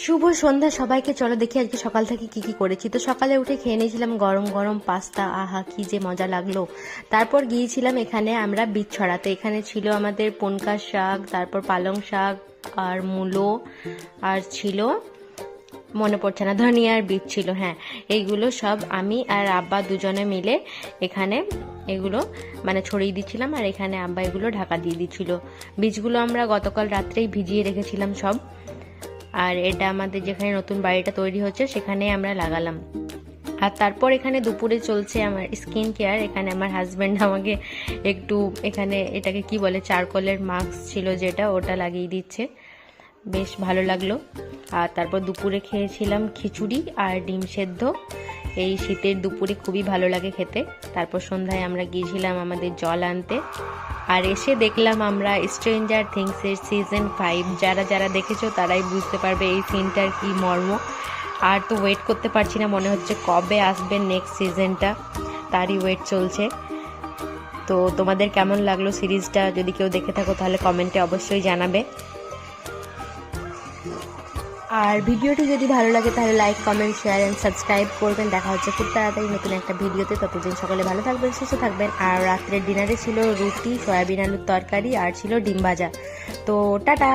শুভ সন্ধ্যা সবাইকে। চলো দেখি আজকে সকাল থেকে কি কি করেছি। তো সকালে উঠে খেয়ে নিয়েছিলাম গরম গরম পাস্তা, আহা কি যে মজা লাগলো। তারপর গিয়েছিলাম এখানে আমরা বীজ ছড়াতে। এখানে ছিল আমাদের পুনকা শাক, তারপর পালং শাক আর মূলো, আর ছিল মনে পড়ছে না, ধনিয়ার বীজ ছিল, হ্যাঁ। এইগুলো সব আমি আর আব্বা দুজনে মিলে এখানে এগুলো মানে ছড়িয়ে দিচ্ছিলাম, আর এখানে আব্বা এগুলো ঢাকা দিয়ে দিচ্ছিল। বীজগুলো আমরা গতকাল রাত্রেই ভিজিয়ে রেখেছিলাম সব। আর এটা আমাদের যেখানে নতুন বাড়িটা তৈরি হচ্ছে সেখানে আমরা লাগালাম। আর তারপর এখানে দুপুরে চলছে আমার স্কিন কেয়ার। এখানে আমার হাজব্যান্ড আমাকে একটু এখানে এটাকে কি বলে, চারকোলের মাস্ক ছিল যেটা, ওটা লাগিয়ে দিচ্ছে, বেশ ভালো লাগলো। আর তারপর দুপুরে খেয়েছিলাম খিচুড়ি আর ডিম সেদ্ধ। এই শীতের দুপুরে খুবই ভালো লাগে খেতে। তারপর সন্ধ্যায় আমরা গিয়েছিলাম আমাদের জল আনতে। আর এসে দেখলাম আমরা স্ট্রেঞ্জার থিংসের সিজন 5। যারা যারা দেখেছো তারাই বুঝতে পারবে এই সিনটার কি মর্ম। আর তো ওয়েট করতে পারছি না, মনে হচ্ছে কবে আসবে নেক্সট সিজনটা, তারই ওয়েট চলছে। তো তোমাদের কেমন লাগলো সিরিজটা? যদি কেউ দেখে থাকো তাহলে কমেন্টে অবশ্যই জানাবে। আর ভিডিওটি যদি ভালো লাগে তাহলে like, comment, share and subscribe করবেন। দেখা হচ্ছে খুব তাড়াতাড়ি নতুন একটা ভিডিওতে। ততদিন সকলে ভালো থাকবেন, সুস্থ থাকবেন। আর রাত্রের ডিনারে ছিল রুটি, সয়াবিন আলুর তরকারি আর ছিল ডিম ভাজা। তো টাটা।